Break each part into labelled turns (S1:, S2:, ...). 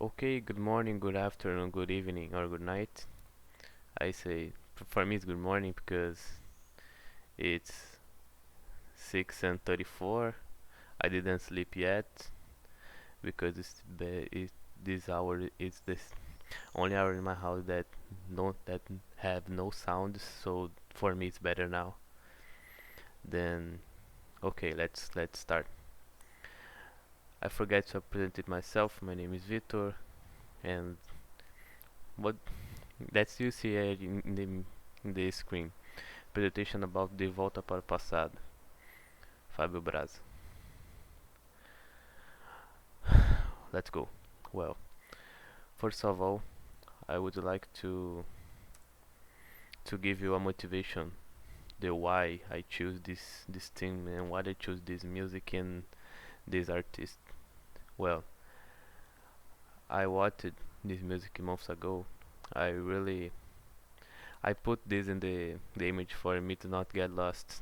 S1: Okay, good morning, good afternoon, good evening, or good night. I say for me it's good morning because it's 6 and 34. I didn't sleep yet because this hour is this only hour in my house that have no sound. So for me it's better now. Then okay, let's start. I forgot to present myself. My name is Vitor, and what that's you see here in the screen. Presentation about De Volta para o Passado, Fábio Braza. Let's go. Well, first of all, I would like to give you a motivation, the why I choose this thing and why I choose this music and this artist. Well, I watched this music months ago. I really I put this in the image for me to not get lost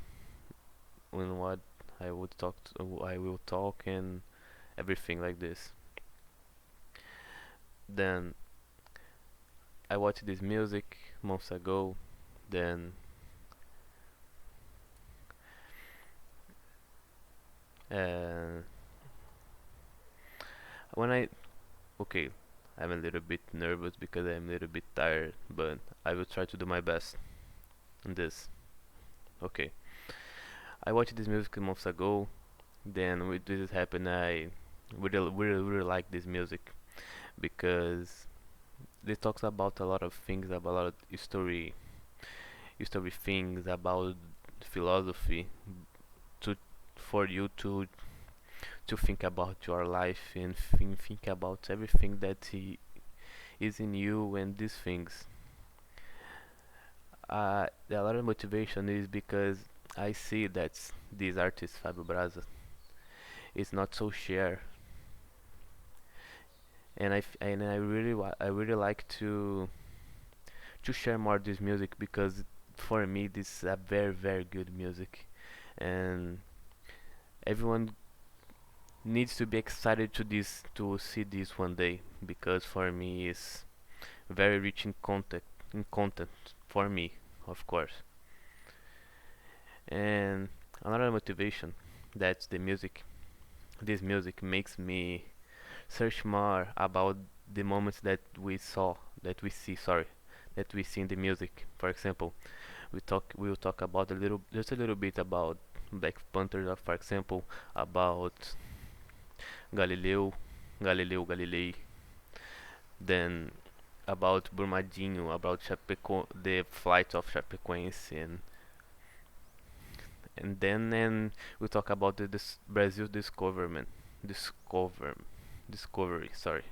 S1: in what I will talk and everything like this. Then I watched this music months ago. Then uh, when I okay, I'm a little bit nervous because I'm a little bit tired, but I will try to do my best in this. Okay, I watched this music months ago. Then when this happened, I really like this music because it talks about a lot of things, about a lot of history things, about philosophy to for you to think about your life and think about everything that is in you and these things. A lot of motivation is because I see that this artist Fabio Braza is not so share, and I really like to share more this music because for me this is a very good music, and everyone needs to be excited to see this one day because for me it's very rich in content for me, of course. And another motivation that's the music. This music makes me search more about the moments that we see, sorry, that we see in the music. For example, we'll talk about just a little bit about Black Panther, for example, about Galileu, Galilei, then about Brumadinho, about the flight of Chapecoense, and we talk about this Brazil discover discovery. Sorry,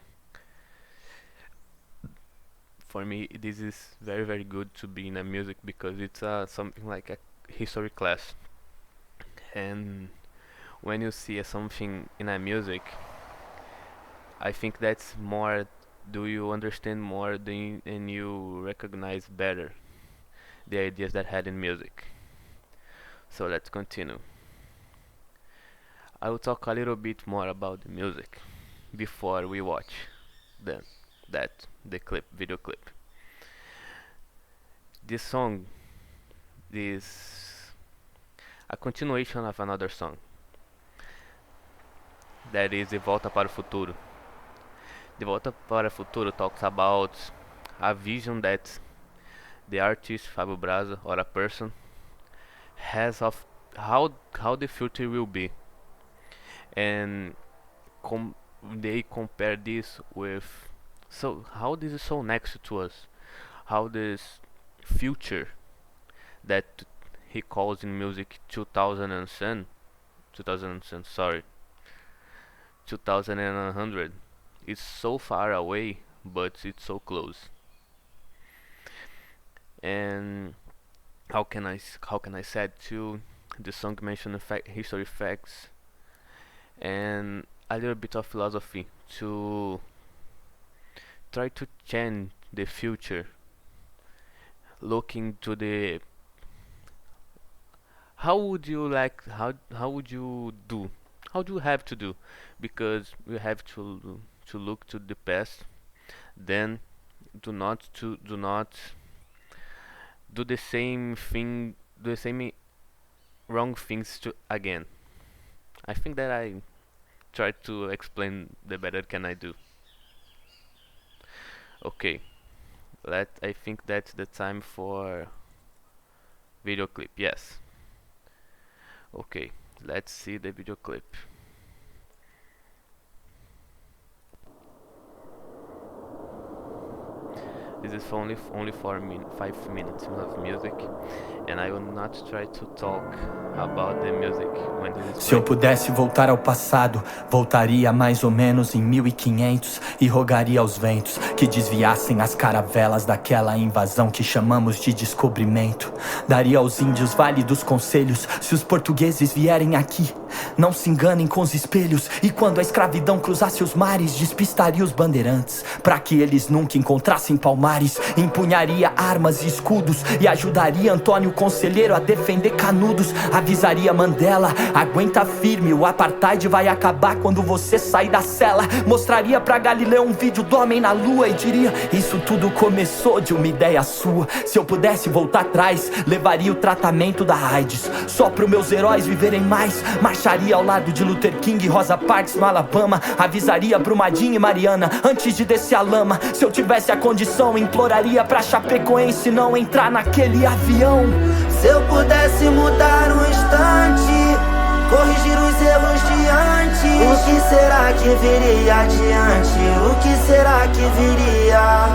S1: for me this is very good to be in a music because it's something like a history class, and when you see something in a music, I think that's more. Do you understand more and you recognize better the ideas that had in music? So let's continue. I will talk a little bit more about the music before we watch the the video clip. This song is a continuation of another song that is De Volta para o Futuro. De Volta para o Futuro talks about a vision that the artist Fabio Braza or a person has of how the future will be, and they compare this with so how this is so next to us, how this future that he calls in music 2010 sorry 2100 is so far away but it's so close. And how can I say to the song mention history facts and a little bit of philosophy to try to change the future, looking to the how would you like how would you do, how do you have to do, because we have to look to the past, then do not do the same thing, do the same wrong things to again. I think that I tried to explain the better can I do. Okay, I think that's the time for video clip. Yes. Okay, let's see the video clip. This is only 5 minutes of music, and I will not try to talk about the music when this is
S2: Se eu pudesse voltar ao passado, voltaria mais ou menos em 1500 e rogaria aos ventos que desviassem as caravelas daquela invasão que chamamos de descobrimento. Daria aos índios Vale dos Conselhos se os portugueses vierem aqui. Não se enganem com os espelhos, e quando a escravidão cruzasse os mares, despistaria os bandeirantes para que eles nunca encontrassem palmares. Empunharia armas e escudos e ajudaria Antônio Conselheiro a defender Canudos. Avisaria Mandela, aguenta firme, o apartheid vai acabar quando você sair da cela. Mostraria pra Galileu um vídeo do homem na lua e diria: isso tudo começou de uma ideia sua. Se eu pudesse voltar atrás, levaria o tratamento da AIDS só pro meus heróis viverem mais. Marcharia ao lado de Luther King e Rosa Parks no Alabama. Avisaria Brumadinho e Mariana antes de descer a lama. Se eu tivesse a condição, imploraria pra Chapecoense não entrar naquele avião.
S3: Se eu pudesse mudar um instante, corrigir os erros de antes, o que será que viria adiante? O que será que viria?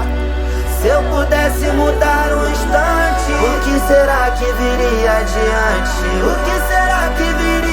S3: Se eu pudesse mudar um instante, o que será que viria adiante? O que será que viria?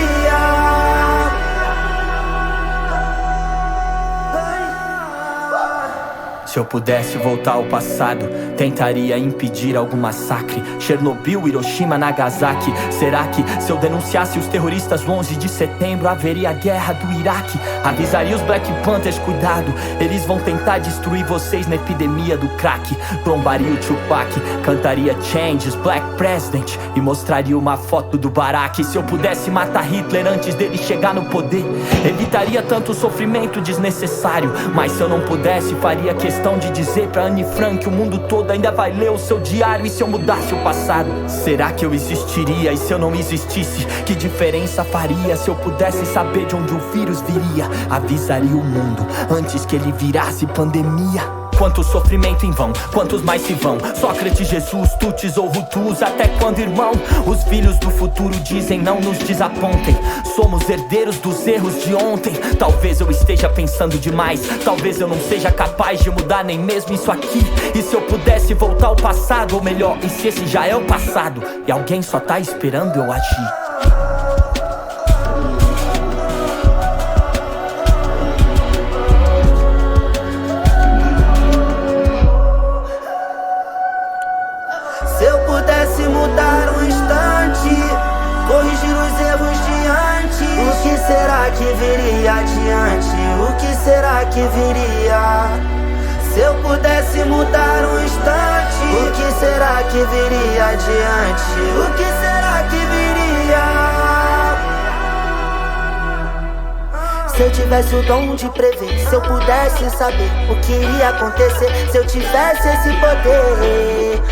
S2: Se eu pudesse voltar ao passado, tentaria impedir algum massacre. Chernobyl, Hiroshima, Nagasaki. Será que se eu denunciasse os terroristas no 11 de setembro, haveria guerra do Iraque? Avisaria os Black Panthers, cuidado, eles vão tentar destruir vocês na epidemia do crack. Trombaria o Tupac, cantaria Changes, Black President e mostraria uma foto do Barack. Se eu pudesse matar Hitler antes dele chegar no poder, evitaria tanto sofrimento desnecessário. Mas se eu não pudesse, faria questão de dizer pra Anne Frank: o mundo todo ainda vai ler o seu diário. E se eu mudasse o passado, será que eu existiria? E se eu não existisse, que diferença faria? Se eu pudesse saber de onde o vírus viria, avisaria o mundo antes que ele virasse pandemia. Quanto sofrimento em vão, quantos mais se vão? Sócrates, Jesus, Tutis ou Hutus, até quando, irmão? Os filhos do futuro dizem: não nos desapontem, somos herdeiros dos erros de ontem. Talvez eu esteja pensando demais, talvez eu não seja capaz de mudar nem mesmo isso aqui. E se eu pudesse voltar ao passado, ou melhor, e se esse já é o passado e alguém só tá esperando eu agir?
S3: Se eu pudesse mudar um instante, corrigir os erros de antes, o que será que viria adiante? O que será que viria? Se eu pudesse mudar um instante, o que será que viria adiante? O que será que viria? Se eu tivesse o dom de prever, se eu pudesse saber o que iria acontecer, se eu tivesse esse poder.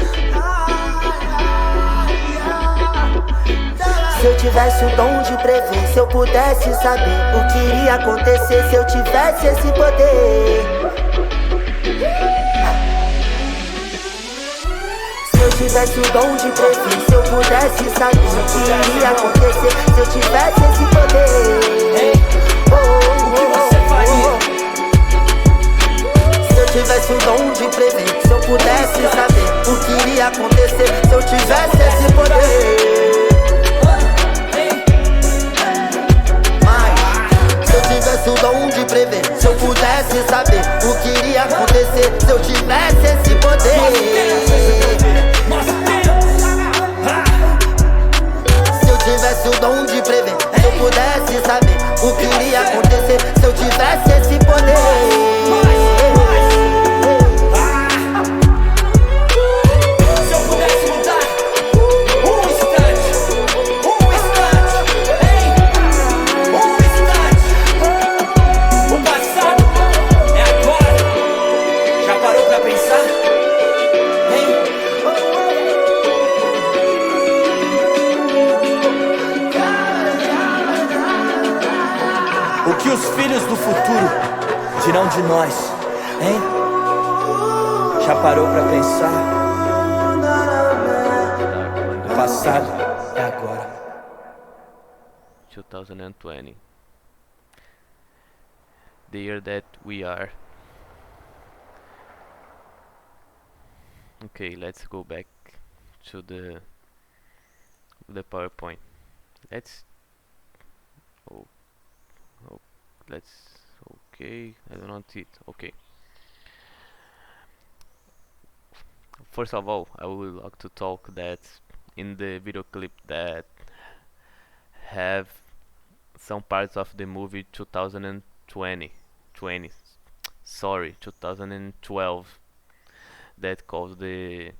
S3: Se eu tivesse o dom de prever, se eu pudesse saber o que iria acontecer, se eu tivesse esse poder. Se eu tivesse o dom de prever, se eu pudesse saber o que iria acontecer, se eu tivesse esse poder. O que você faria? Se eu tivesse o dom de prever, se eu pudesse saber o que iria acontecer, se eu tivesse esse poder. Se eu tivesse o dom de prever, se eu pudesse saber o que iria acontecer, se eu tivesse esse poder. Se eu tivesse o dom de prever, se eu pudesse saber o que iria acontecer, se eu tivesse esse poder.
S2: É futuro dirão de nós, hein? Já parou pra pensar? O passado é agora.
S1: 2020, the year that we are. Okay, let's go back to the PowerPoint. Let's oh, oh let's okay. I don't want it. Okay. First of all, I would like to talk that in the video clip that have some parts of the movie 2020, sorry, 2012, that calls the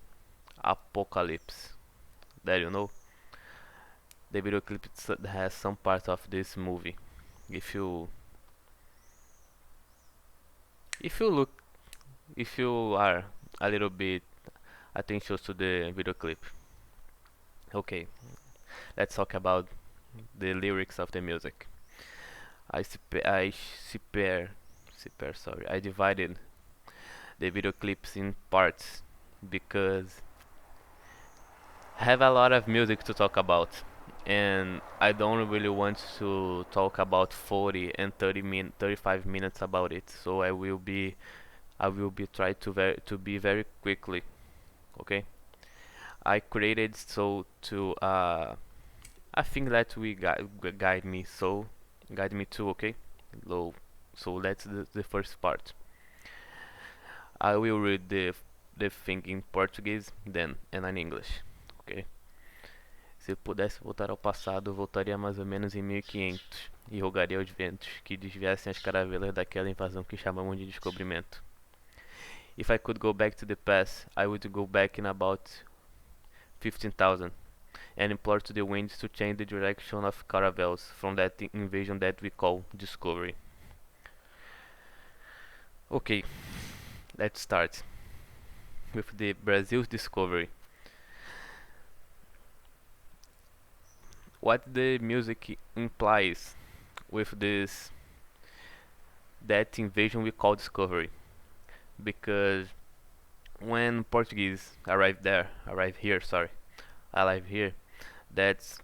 S1: apocalypse. That you know, the video clip has some parts of this movie. If you if you look if you are a little bit attention to the video clip. Okay, let's talk about the lyrics of the music. I divided the video clips in parts because have a lot of music to talk about, and I don't really want to talk about 40 and 35 minutes about it. So I will be try to be very quickly. Okay, I created so to I think that we guide me to. Okay, so that's the first part. I will read the thing in Portuguese, then and in English. Ok? Se eu pudesse voltar ao passado, voltaria mais ou menos em 1500 e rogaria aos ventos que desviassem as caravelas daquela invasão que chamamos de descobrimento. If I could go back to the past, I would go back in about 15,000 and implore to the winds to change the direction of caravels from that invasion that we call discovery. Okay, let's start with the Brazil's discovery. What the music implies with this that invasion we call discovery, because when Portuguese arrived here, that's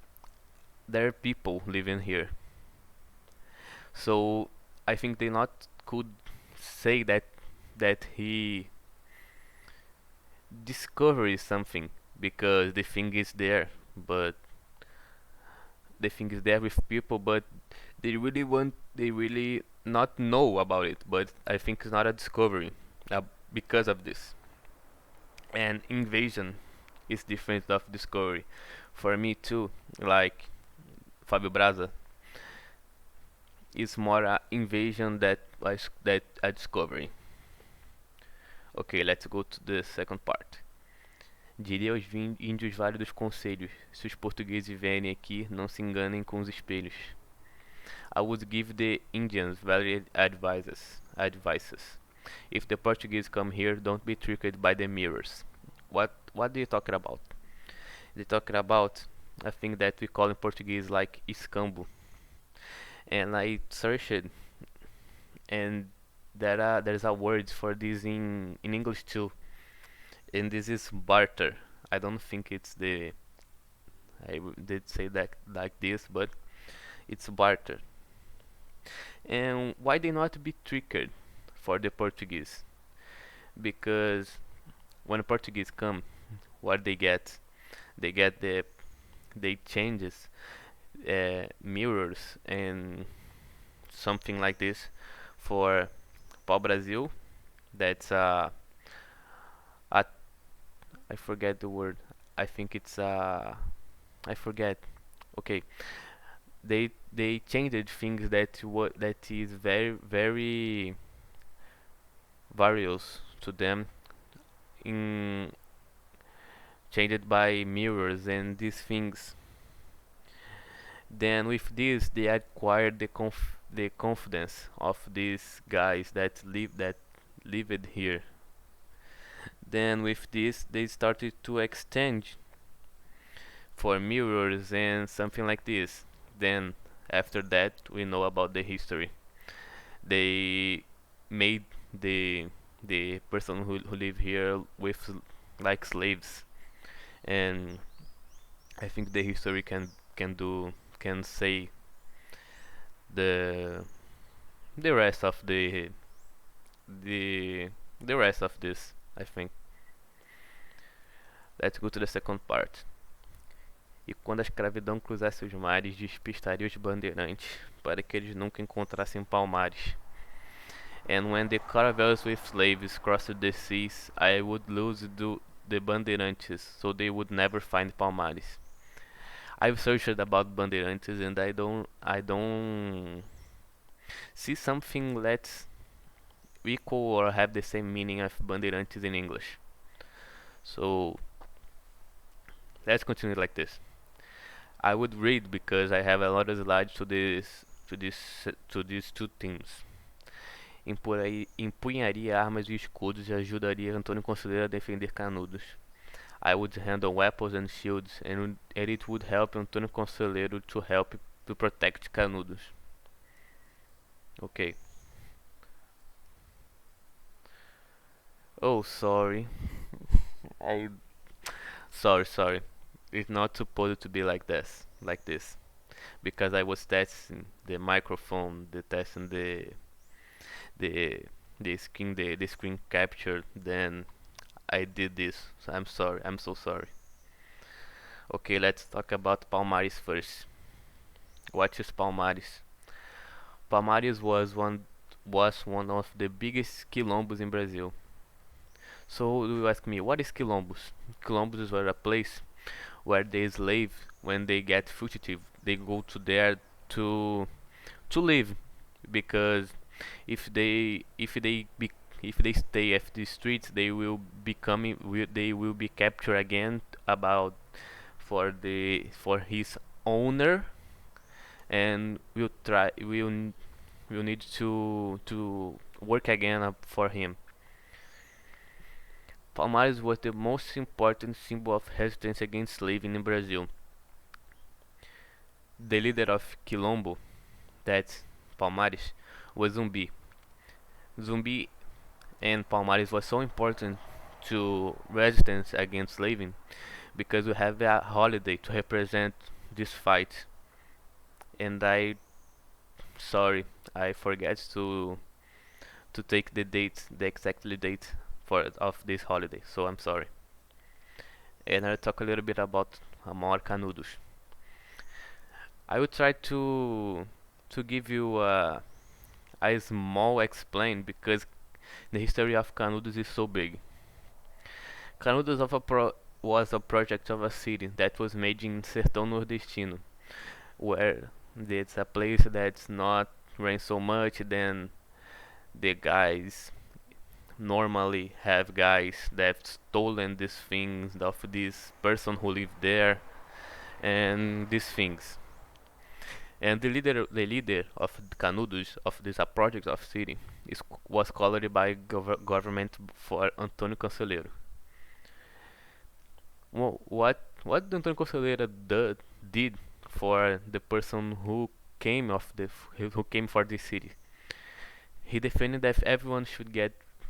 S1: there are people living here. So I think they not could say that he discovers something because the thing is there, but the thing is there with people, but they really not know about it. But I think it's not a discovery because of this. And invasion is different of discovery. For me too, like Fabio Braza, it's more a invasion that a discovery. Okay, let's go to the second part. Diria aos índios válidos conselhos, se os portugueses vierem aqui, não se enganem com os espelhos. I would give the Indians valued advices. If the Portuguese come here, don't be tricked by the mirrors. What are you talking about? They talking about a thing that we call in Portuguese like escambo. And I searched, and there's a word for this in English too. And this is barter. I don't think it's did say that like this, but it's barter. And why they not be tricked for the Portuguese? Because when Portuguese come, what they get? They get they changes mirrors and something like this for pau Brasil. That's a I forget the word. I think it's I forget. Okay, they changed things that is very various to them in changed by mirrors and these things. Then with this they acquired the confidence of these guys that lived here. Then with this they started to exchange for mirrors and something like this. Then after that we know about the history. They made the the person who live here with like slaves, and I think the history can say the the rest of the the rest of this. I think. Let's go to the second part. E quando a escravidão cruzasse os mares, despistaria os bandeirantes, para que eles nunca encontrassem palmares. And when the caravels with slaves crossed the seas, I would lose the bandeirantes, so they would never find palmares. I've searched about bandeirantes and I don't see something that's equal or have the same meaning of bandeirantes in English. So let's continue like this. I would read because I have a lot of slides to these two themes. Empunharia armas e escudos e ajudaria Antônio Conselheiro a defender Canudos. I would handle weapons and shields, and it would help Antônio Conselheiro to help to protect Canudos. Okay. Oh, sorry. I sorry. It's not supposed to be like this, because I was testing the microphone, testing the the screen capture. Then I did this. So I'm sorry. I'm so sorry. Okay, let's talk about Palmares first. What is Palmares? Palmares was one of the biggest quilombos in Brazil. So you ask me, what is quilombos? Quilombos were a place where the slave, when they get fugitive, they go to there to to live, because if they stay at the streets, they will be captured again about for his owner, and will need to work again for him. Palmares was the most important symbol of resistance against slavery in Brazil. The leader of Quilombo, that's Palmares, was Zumbi. Zumbi and Palmares was so important to resistance against slavery because we have a holiday to represent this fight. And sorry, I forget to take the exactly date for of this holiday. So I'm sorry. And I'll talk a little bit about Amor Canudos. I will try to give you a small explain because the history of Canudos is so big. Canudos was a project of a city that was made in Sertão Nordestino, where it's a place that's not rain so much. Then the guys normally have guys that stolen these things of this person who lived there and these things. And the leader of Canudos, of this project of city, was called by government for Antônio Conselheiro. Well, what Antônio Conselheiro did for the person who came for this city? He defended that everyone should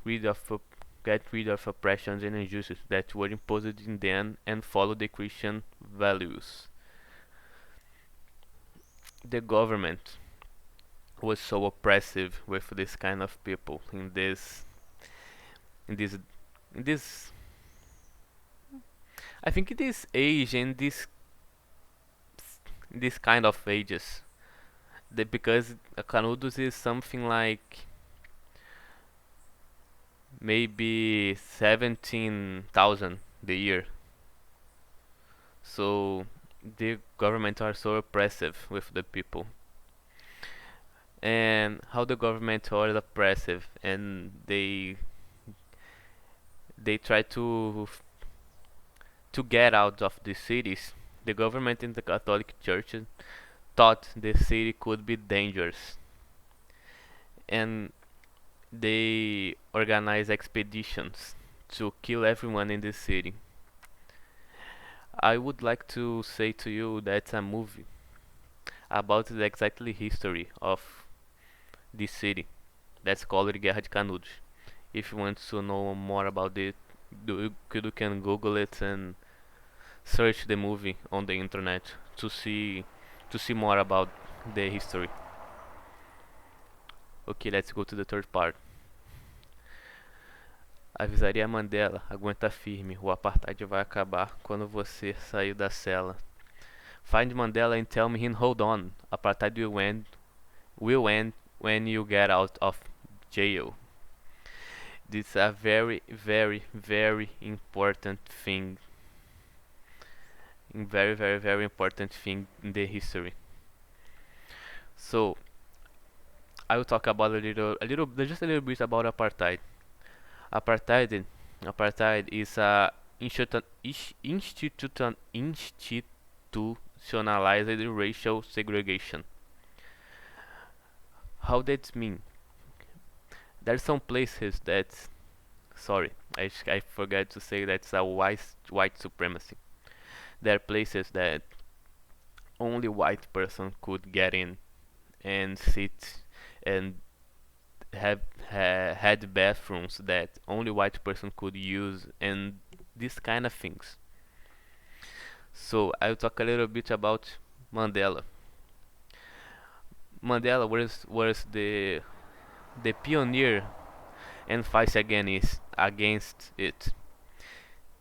S1: rid of get rid of oppressions and injustices that were imposed in them and follow the Christian values. The government was so oppressive with this kind of people in this in this I think in this age and this kind of ages, because Canudos is something like maybe 17,000 the year. So the government are so oppressive with the people. And how the government are oppressive, and they try to get out of the cities. The government and the Catholic Church thought the city could be dangerous, and they organize expeditions to kill everyone in the city. I would like to say to you that's a movie about the exactly history of this city. That's called Guerra de Canudos. If you want to know more about it, you can Google it and search the movie on the internet to see more about the history. Ok, let's go to the third part. Avisaria Mandela, aguenta firme, o apartheid vai acabar quando você sair da cela. Find Mandela and tell him hold on, apartheid will end when you get out of jail. This is a very, very, very important thing. Very, very, very important thing in the history. So I will talk about just a little bit about apartheid. Apartheid, apartheid is a institutionalized racial segregation. How that mean? There are some places that, sorry, I forgot to say that's a white supremacy. There are places that only white person could get in and sit and had bathrooms that only white person could use and these kind of things. So I'll talk a little bit about Mandela. Mandela was the pioneer and fight against it.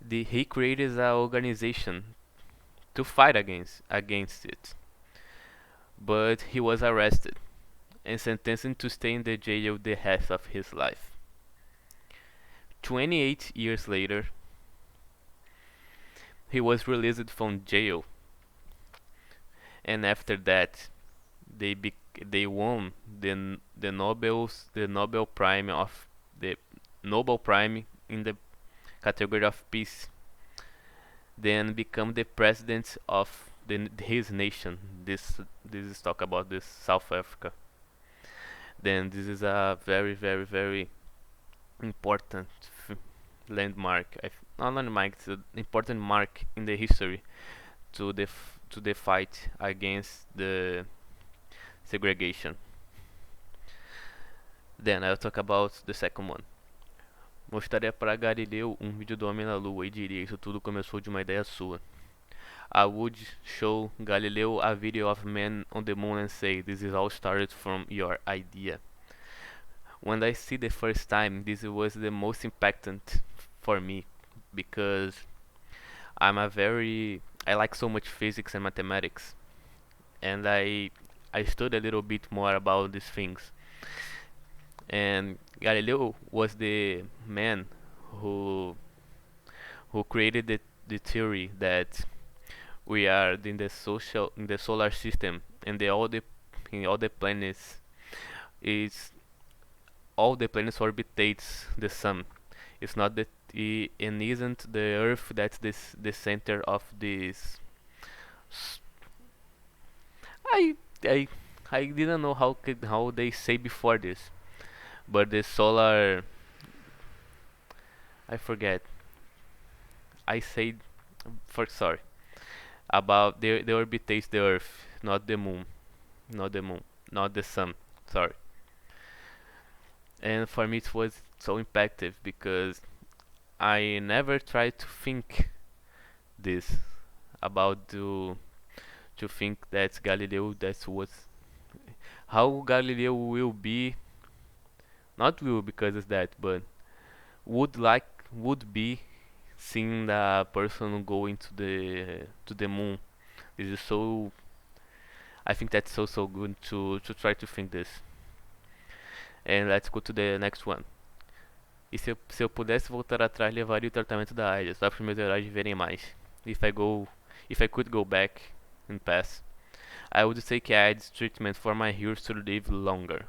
S1: He created an organization to fight against it, but he was arrested and sentenced to stay in the jail the rest of his life. 28 years later, he was released from jail, and after that, they won the Nobel Prime of the Nobel Prime in the category of peace. Then become the president of his nation. This is talk about this South Africa. Then this is a very, very, very important landmark. Not landmark, it's an important mark in the history to the fight against the segregation. Then I'll talk about the second one. Mostraria para Galileu vídeo do homem na lua e diria isso tudo começou de uma ideia sua. I would show Galileo a video of man on the moon and say this is all started from your idea. When I see the first time, this was the most impactant for me because I like so much physics and mathematics, and I studied a little bit more about these things. And Galileo was the man who created the theory that we are in the solar system and in all the planets is all the planets orbitate the sun. It's not that and isn't the Earth that's the center of this. I I I didn't know how they say before this, but the solar I forget. I said for sorry about the orbitate the Earth, not the moon, not the sun. Sorry. And for me it was so impactful because I never tried to think this about to think that Galileo that was how Galileo will be not will because it's that but would be seeing the person going to the moon. This is so I think that's so good to try to think this. And let's go to the next one. E se eu pudesse voltar atrás, levaria o tratamento da AIDS, só para os meus heróis viverem mais. If I could go back in past, I would take AIDS treatment for my heroes to live longer.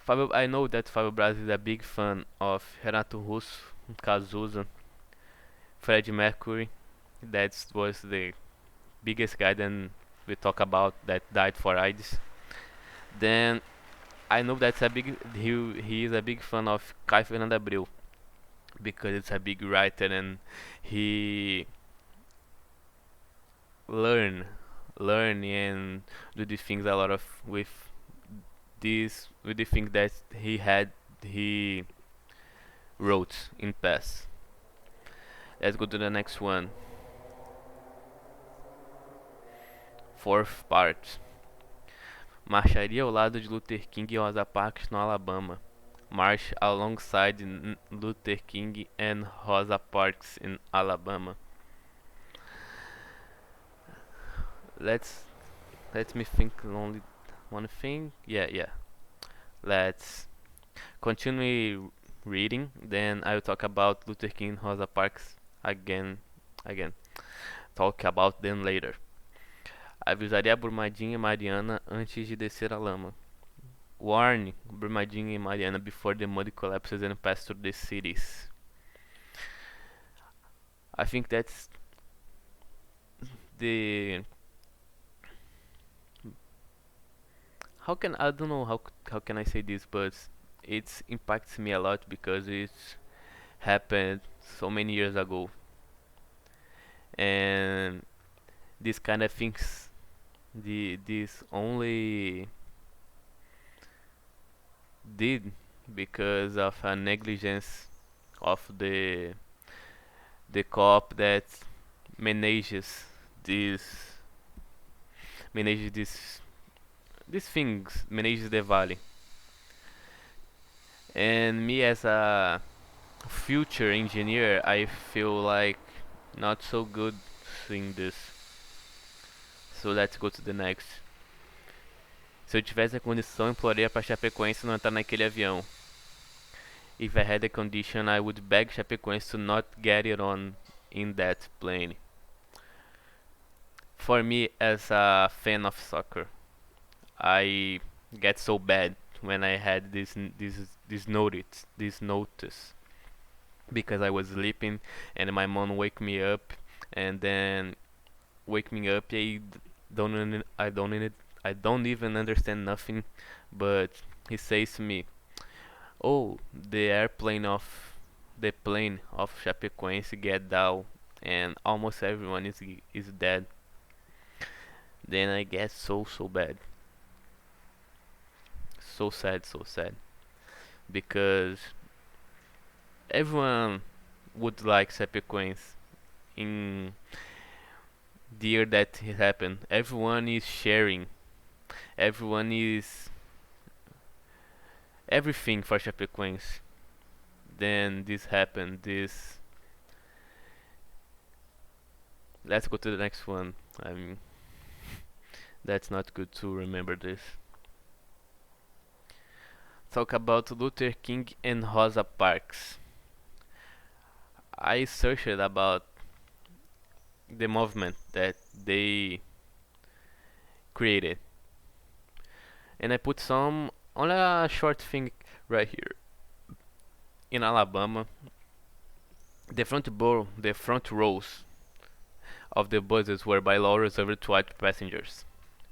S1: I know that Fábio Braz is a big fan of Renato Russo, Cazuza, Freddie Mercury. That was the biggest guy then we talk about that died for AIDS. Then I know that's a big he is a big fan of Caio Fernando Abreu because it's a big writer and he learned learn and do the things a lot of with the things that he wrote in past. Let's go to the next one. Fourth part. Marcharia ao lado de Luther King e Rosa Parks no Alabama. March alongside Luther King and Rosa Parks in Alabama. Let's let me think only one thing. Yeah. Let's continue reading. Then I will talk about Luther King and Rosa Parks again. Talk about them later. Avisaria a Brumadinho e Mariana antes de descer a lama. Warn Brumadinho e Mariana before the mud collapses and passes through the cities. I think that's the I don't know how can I say this, but it impacts me a lot because it happened so many years ago, and this kind of things, this only did because of a negligence of the cop that manages this manages this these things, manages the valley. And me as a future engineer, I feel like not so good seeing this. So let's go to the next. Se eu tivesse a condição, imploraria para Chapecoense não entrar naquele avião. If I had the condition, I would beg Chapecoense to not get it on in that plane. For me, as a fan of soccer, I get so bad when I had this notice because I was sleeping and my mom wake me up and then wake me up. I don't even understand nothing, but he says to me, "Oh, the plane of Chapecoense get down and almost everyone is dead." Then I get so bad, so sad because everyone would like Chapecoense in the year that it happened. Everyone is sharing. Everyone is everything for Chapecoense. Then this happened. This. Let's go to the next one. I mean, that's not good to remember this. Talk about Luther King and Rosa Parks. I searched about the movement that they created, and I put some on a short thing right here. In Alabama, the front rows of the buses were by law reserved to white passengers,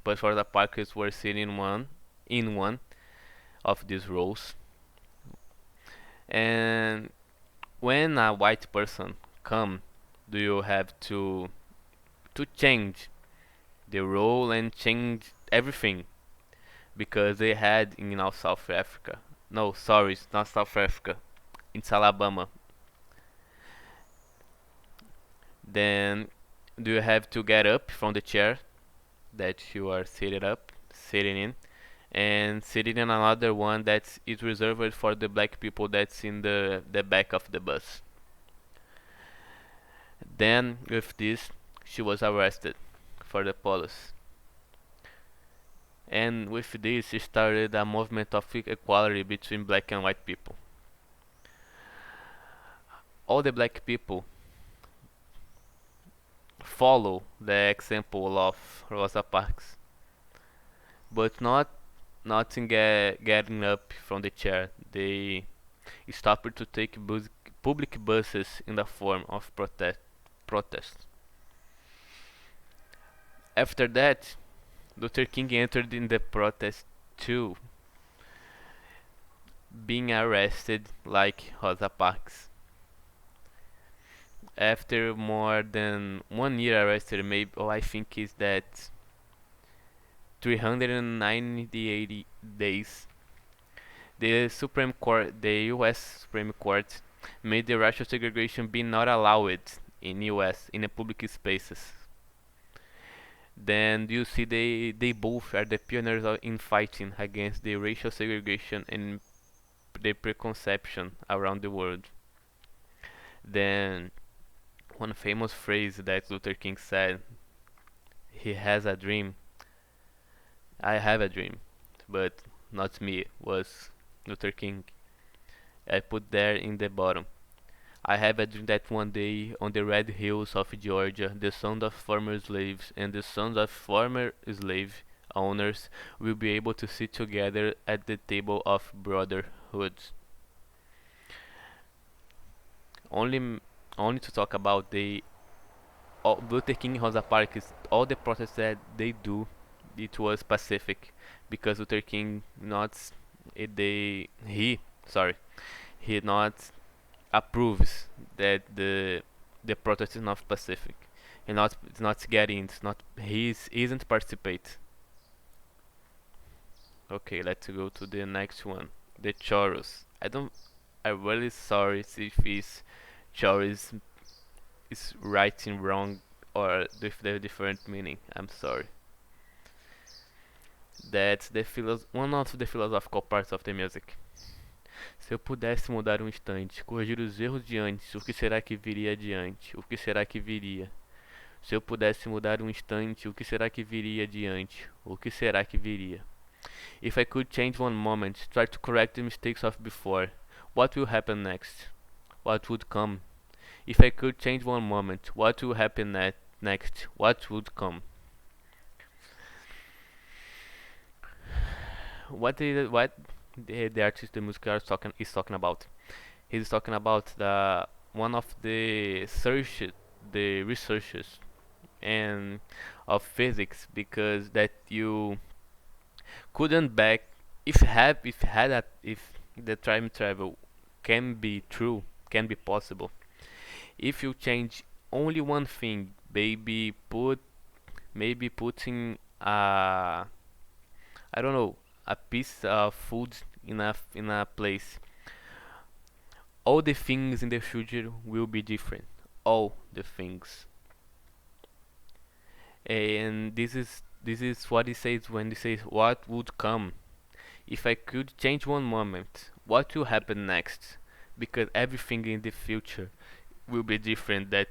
S1: but for the Parkers were sitting in one of these rows. And when a white person come, do you have to change the role and change everything because they had in South Africa. No, sorry, it's not South Africa. It's Alabama. Then do you have to get up from the chair that you are sitting in, and sitting in another one that is reserved for the black people that's in the back of the bus. Then with this, she was arrested for the police. And with this, she started a movement of equality between black and white people. All the black people follow the example of Rosa Parks, but not in getting up from the chair. They stopped to take public buses in the form of protest. After that, Luther King entered in the protest too, being arrested like Rosa Parks. After more than 1 year arrested, maybe I think is that 398 days, the U.S. Supreme Court made the racial segregation be not allowed in U.S. in the public spaces. Then you see they both are the pioneers in fighting against the racial segregation and the preconception around the world. Then one famous phrase that Luther King said, he has a dream, I have a dream, but not me, was Luther King. I put there in the bottom. I have a dream that one day on the red hills of Georgia, the sons of former slaves and the sons of former slave owners will be able to sit together at the table of brotherhood. Only, only to talk about the Luther King Rosa Parks, all the protests that they do, it was pacific, because Luther King not sorry, he not approves that the protest is not pacific. And not it's not getting it's not isn't participate. Okay, let's go to the next one. The chorus. I'm really sorry if this chorus is writing wrong or with the different meaning. I'm sorry. That's one of the philosophical parts of the music. Se eu pudesse mudar um instante, corrigir os erros de antes, o que será que viria adiante? O que será que viria? Se eu pudesse mudar um instante, o que será que viria adiante? O que será que viria? If I could change one moment, try to correct the mistakes of before, what will happen next? What would come? If I could change one moment, what will happen next? What would come? What the artist, the music artist is talking about? He's talking about the one of the researchers and of physics, because that you couldn't back if the time travel can be true, can be possible. If you change only one thing, maybe putting I don't know, a piece of food in a place, all the things in the future will be different. All the things. And this is what he says when he says what would come. If I could change one moment, what will happen next? Because everything in the future will be different that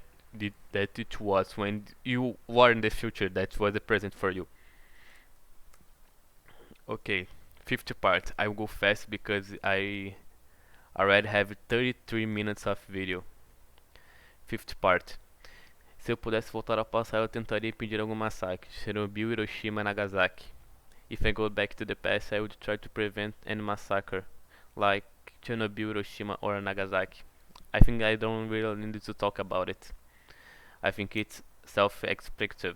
S1: it was when you were in the future, that was the present for you. Okay, 50 part. I will go fast because I already have 33 minutes of video. 50 part. Se eu pudesse voltar ao passado, eu tentaria impedir algum massacre. Chernobyl, Hiroshima, Nagasaki. If I go back to the past, I would try to prevent any massacre, like Chernobyl, Hiroshima, or Nagasaki. I think I don't really need to talk about it. I think it's self-explanatory.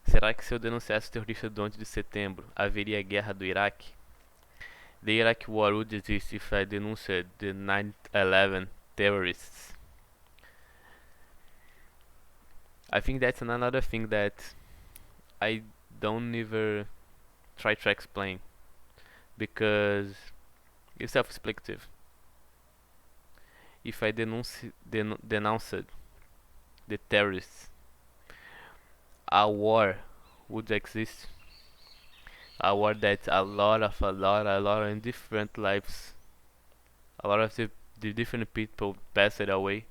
S1: Será que se eu denunciasse o terrorista do 11 de setembro, haveria guerra do Iraque? The Iraq War would exist if I denunciated the 9/11 terrorists. I think that's another thing that I don't ever try to explain, because it's self-explanatory. If I denounced the terrorists, a war would exist. A war that a lot of different lives, a lot of the different people passed away.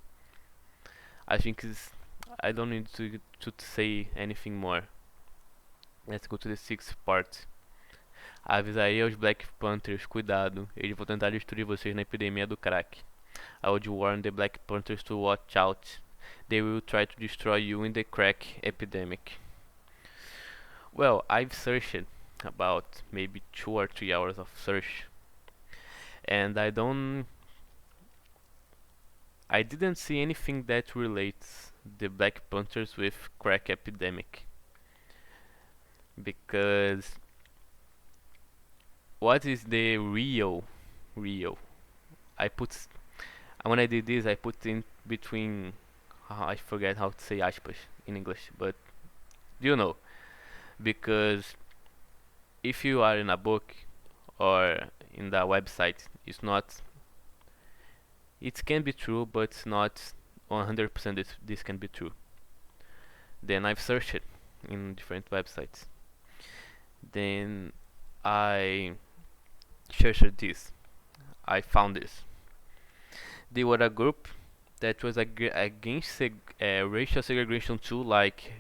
S1: I think I don't need to say anything more. Let's go to the sixth part. Avisarei aos Black Panthers, cuidado, eles vão tentar destruir vocês na epidemia do crack. I would warn the Black Panthers to watch out. They will try to destroy you in the crack epidemic. Well, I've searched about maybe 2 or 3 hours of search, and I didn't see anything that relates the Black Panthers with crack epidemic. Because what is the real? I put when I did this, I put in between I forget how to say aspas in English, but you know, because if you are in a book or in the website, it's not. It can be true, but it's not 100% this can be true. Then I've searched it in different websites. Then I searched this. I found this. They were a group that was against racial segregation too, like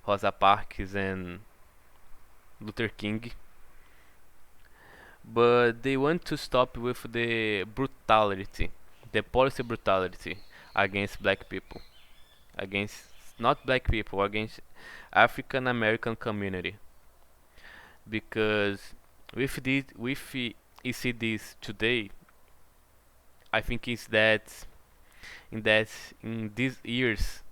S1: Rosa Parks and Luther King. But they want to stop with the brutality, the policy brutality against black people, against not black people, against African American community. Because with you see this today, I think it's that in these years,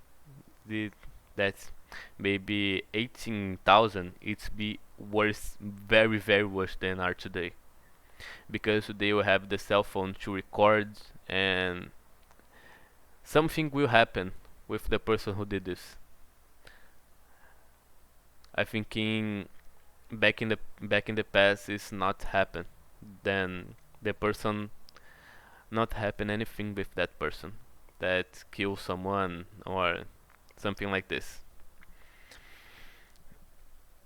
S1: the that maybe 18,000, it's be worse, very very worse than are today. Because they will have the cell phone to record, and something will happen with the person who did this. I think back in the past is not happen. Then the person not happen anything with that person that kill someone or something like this.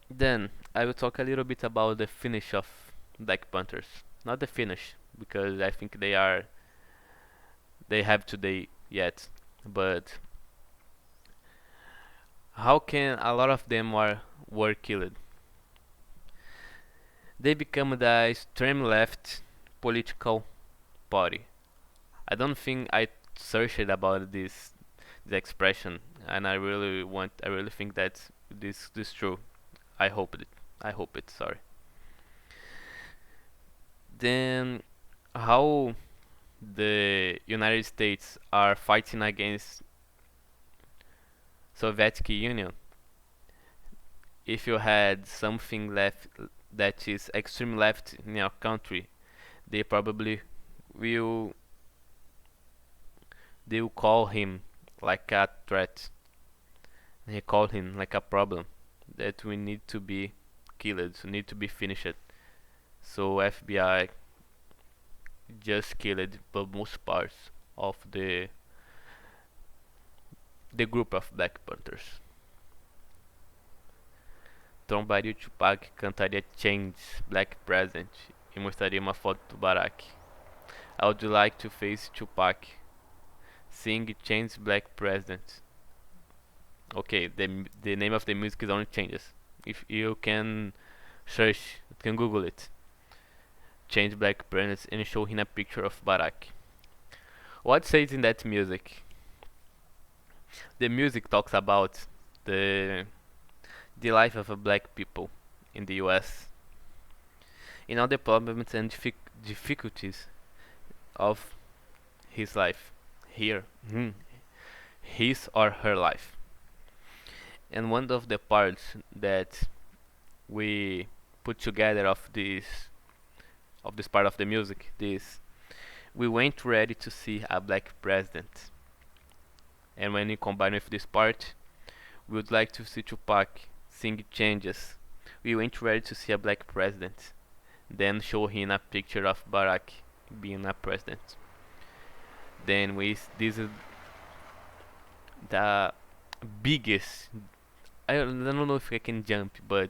S1: Then I will talk a little bit about the finish of Black Panthers. Not the finish, because I think they have today yet, but how can a lot of them were killed? They become the extreme left political party. I don't think I searched about this expression, and I really think that this true. I hope it. I hope it. Sorry. Then how the United States are fighting against Soviet Union? If you had something left that is extreme left in your country, they probably will they will call him like a threat. They call him like a problem that we need to be killed, need to be finished. So FBI just killed the most parts of the group of Black Panthers. Trombaria o Tupac, cantaria Chains, Black President e mostraria uma foto do Barack. I would like to face Tupac, sing Chains, Black President. Okay, the name of the music is only changes. If you can search, you can Google it. Change Black President and show him a picture of Barack. What says in that music? The music talks about the the life of a black people in the US and all the problems and difficulties of his life here, his or her life. And one of the parts that we put together of this part of the music, this we went ready to see a black president. And when you combine with this part, we would like to see Tupac sing changes. We went ready to see a black president. Then show him a picture of Barack being a president. Then this is the biggest. I don't know if I can jump, but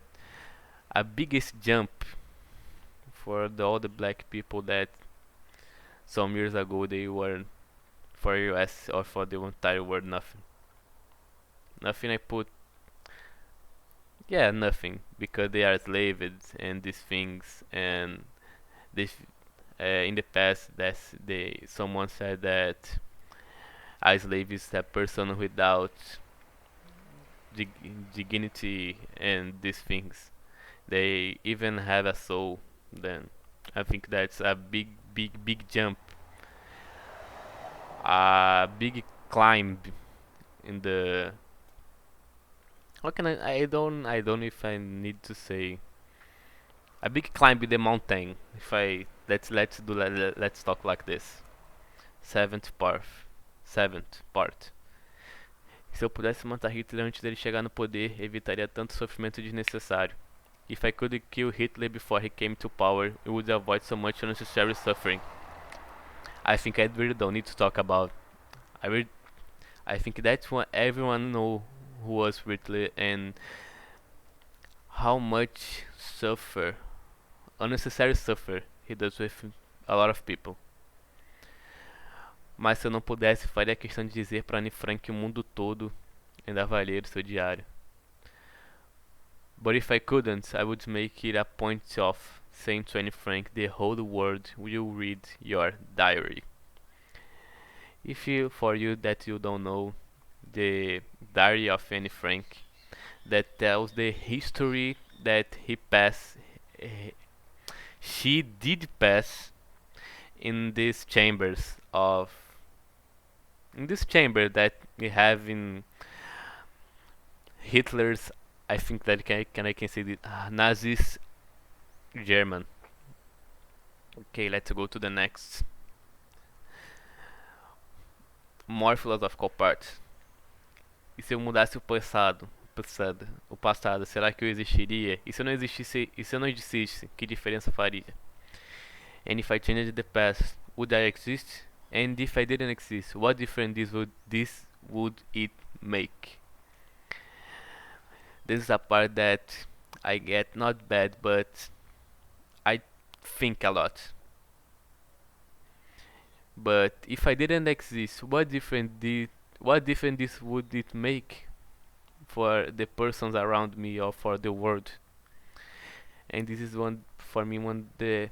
S1: a biggest jump for all the black people that some years ago they were for US or for the entire world nothing. Nothing I put nothing because they are slaves and these things and this in the past that's they someone said that a slave is a person without dignity and these things. They even have a soul. Then I think that's a big jump, a big climb in the. How can I don't know if I need to say a big climb in the mountain. If I let's talk like this. Seventh part. Se eu pudesse matar Hitler antes dele chegar no poder, evitaria tanto sofrimento desnecessário. If I could kill Hitler before he came to power, it would avoid so much unnecessary suffering. I think I really don't need to talk about. I really, I think that's what everyone know who was Hitler and how much suffer, unnecessary suffer he does with a lot of people. Mas se eu não pudesse, faria questão de dizer para Anne Frank que o mundo todo ainda vai ler o seu diário. But if I couldn't, I would make it a point of saying to Anne Frank, the whole world will read your diary. If you, for you that you don't know, the diary of Anne Frank that tells the history that he passed, she did pass in these chambers of, in this chamber that we have in Hitler's, I think that I can say the Nazis German. Okay, let's go to the next more philosophical part. E se eu mudasse o passado, será que eu existiria? E se eu não existisse, que diferença faria? And if I changed the past, would I exist? And if I didn't exist, what difference would it make? This is a part that I get not bad, but I think a lot. But if I didn't exist, what difference would it make for the persons around me or for the world? And this is one for me one the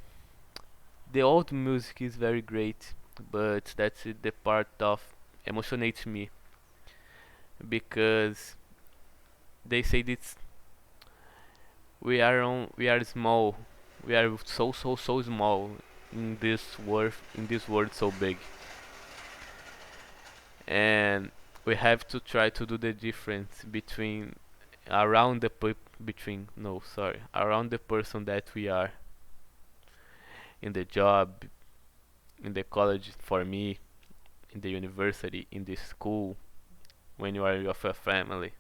S1: old music is very great, but that's the part of emotionates me because they say this we are small, we are so small in this world so big, and we have to try to do the difference between around the between no sorry around the person that we are in the job, in the college for me, in the university, in the school, when you are with a family.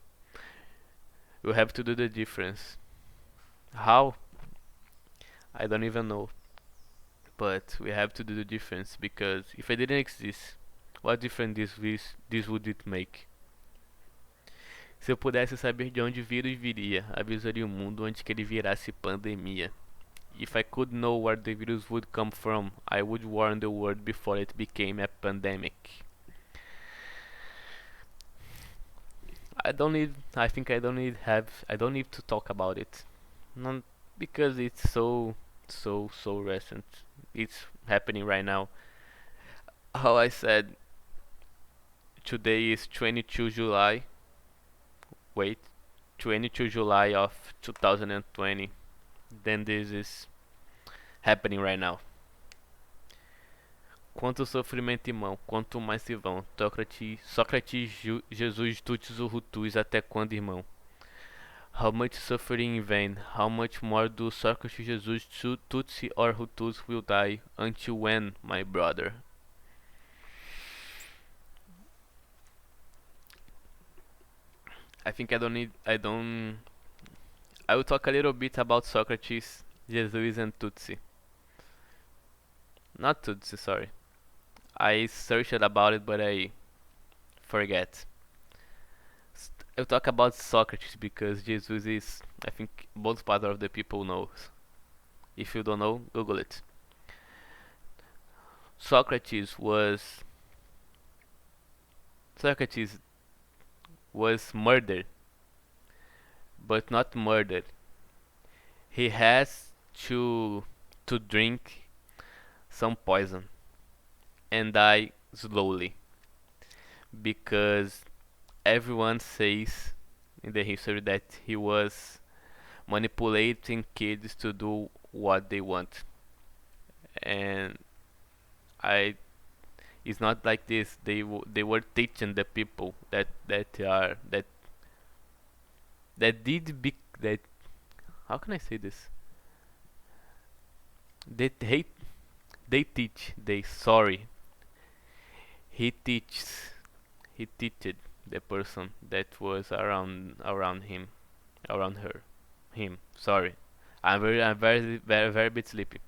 S1: You have to do the difference. How? I don't even know. But we have to do the difference because if I didn't exist, what difference this would it make? Se eu pudesse saber de onde o vírus viria, avisaria o mundo antes que ele virasse pandemia. If I could know where the virus would come from, I would warn the world before it became a pandemic. I think I don't need to talk about it. Not because it's so recent. It's happening right now. How I said, today is 22 July. Wait, 22 July of 2020. Then this is happening right now. Quanto sofrimento, irmão, quanto mais se vão. Sócrates, Jesus, Tutis ou Hutus, até quando, irmão? How much suffering in vain? How much more do Sócrates, Jesus, Tutsi or Hutus will die? Until when, my brother? I think I will talk a little bit about Socrates, Jesus and Tutsi. Not Tutsi, sorry. I searched about it, but I forget. I'll talk about Socrates because Jesus is, I think, most part of the people knows. If you don't know, Google it. Socrates was murdered, but not murdered. He has to drink some poison and die slowly because everyone says in the history that he was manipulating kids to do what they want, and I it's not like this. They were teaching the people that did be that how can I say this? They teach. They sorry. He teaches. He teached. the person that was around him, around her, him. Sorry, I'm very bit sleepy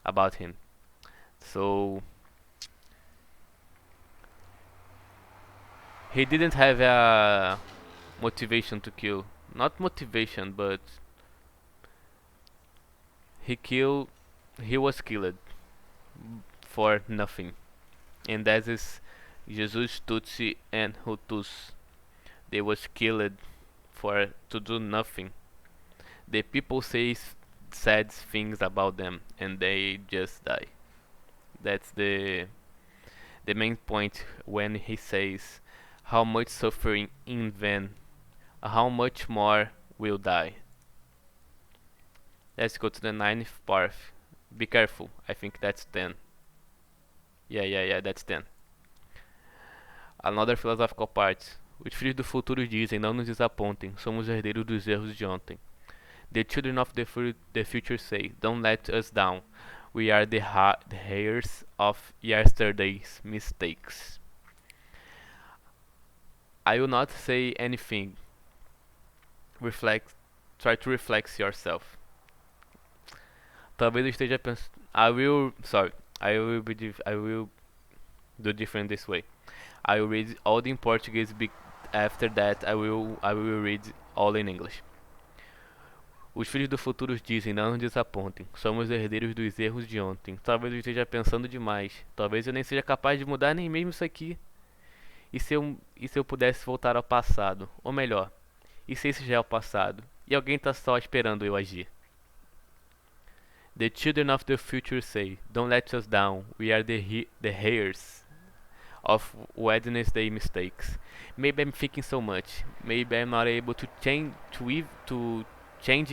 S1: about him. So he didn't have a motivation to kill. Not motivation, but he killed. He was killed for nothing, and that is Jesus, Tutsi, and Hutus. They was killed for to do nothing. The people say sad things about them, and they just die. That's the main point when he says, "How much suffering in vain? How much more will die?" Let's go to the ninth part. Be careful. I think that's 10. Yeah, that's 10. Another philosophical part. Os filhos do futuro dizem, não nos desapontem, somos herdeiros dos erros de ontem. The children of the future say, don't let us down, we are the heirs of yesterday's mistakes. I will not say anything. Reflect, try to reflect yourself. Talvez eu esteja pensando. I will do different this way. I will read all in Portuguese. After that, I will read all in English. Os filhos do futuro dizem, não nos desapontem. Somos herdeiros dos erros de ontem. Talvez eu esteja pensando demais. Talvez eu nem seja capaz de mudar nem mesmo isso aqui. E se eu pudesse voltar ao passado? Ou melhor, e se esse já é o passado? E alguém está só esperando eu agir? The children of the future say, don't let us down. We are the heirs of Wednesday mistakes. Maybe I'm thinking so much. Maybe I'm not able to change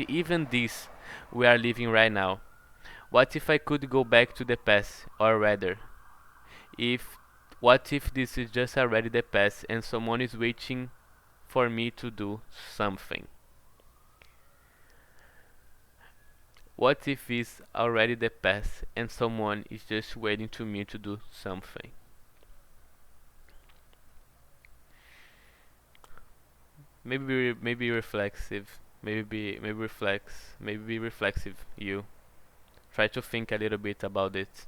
S1: even this we are living right now. What if I could go back to the past, or rather, if what if this is just already the past and someone is waiting for me to do something? What if it's already the past and someone is just waiting to me to do something? Maybe reflexive. Maybe be reflexive. You try to think a little bit about it.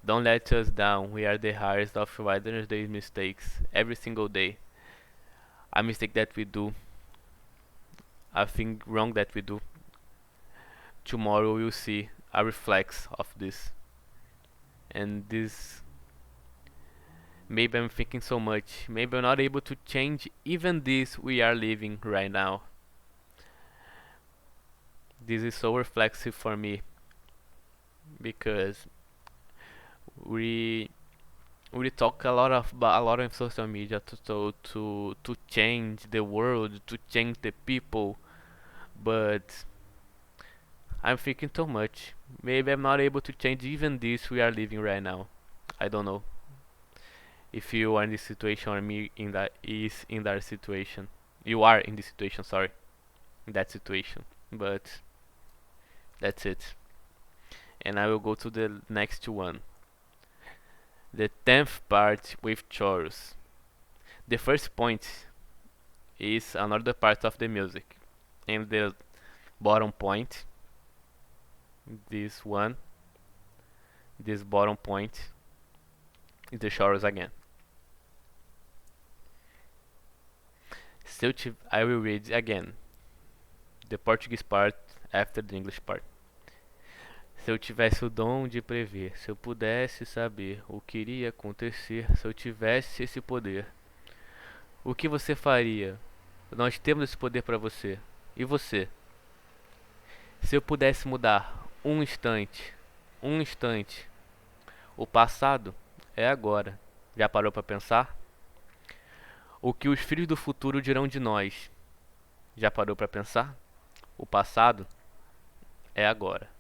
S1: Don't let us down. We are the hardest of Wednesday's mistakes every single day. A mistake that we do, a thing wrong that we do. Tomorrow we'll see a reflex of this. And this, maybe I'm thinking so much. Maybe I'm not able to change even this we are living right now. This is so reflexive for me because we talk a lot of social media to change the world, to change the people, but I'm thinking too much. Maybe I'm not able to change even this we are living right now. I don't know if you are in this situation or me in that situation. You are in this situation, sorry, in that situation. But that's it. And I will go to the next one. The 10th part with chorus. The first point is another part of the music. And the bottom point, this bottom point, is the chorus again. I will read again the Portuguese part after the English part. Se eu tivesse o dom de prever, se eu pudesse saber o que iria acontecer, se eu tivesse esse poder, o que você faria? Nós temos esse poder para você. E você? Se eu pudesse mudar um instante, o passado é agora. Já parou para pensar? O que os filhos do futuro dirão de nós? Já parou para pensar? O passado é agora.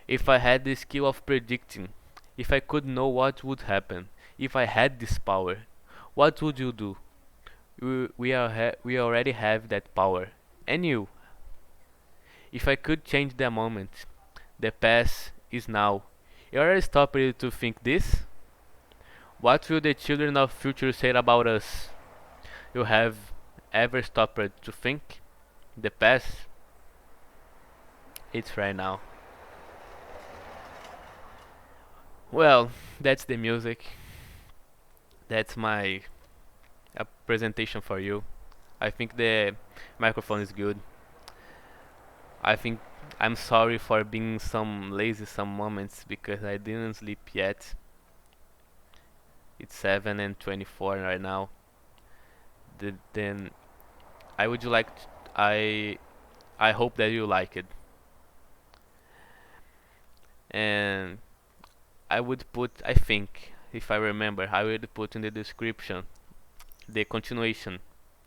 S1: If I had the skill of predicting, if I could know what would happen, if I had this power, what would you do? We already have that power. And you? If I could change the moment, the past is now. You already stopped to think this? What will the children of future say about us? You have ever stopped to think? The past, it's right now. Well, that's the music. That's my presentation for you. I think the microphone is good. I think I'm sorry for being some lazy some moments because I didn't sleep yet. It's 7 and 24 right now. Then I would like I hope that you like it. And I would put, I think, if I remember, I would put in the description the continuation.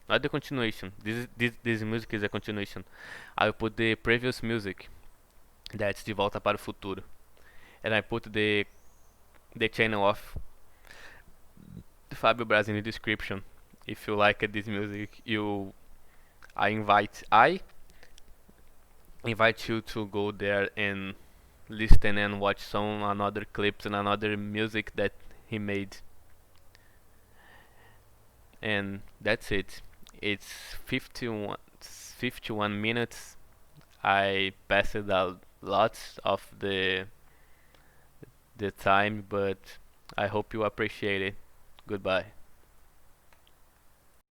S1: Not the continuation. This music is a continuation. I will put the previous music. That's de volta para o futuro. And I put the channel of Fabio Braz in the description. If you like this music, I invite you to go there and listen and watch some another clips and another music that he made. And that's it. It's 51 minutes. I passed a lot of the time, but I hope you appreciate it. Goodbye.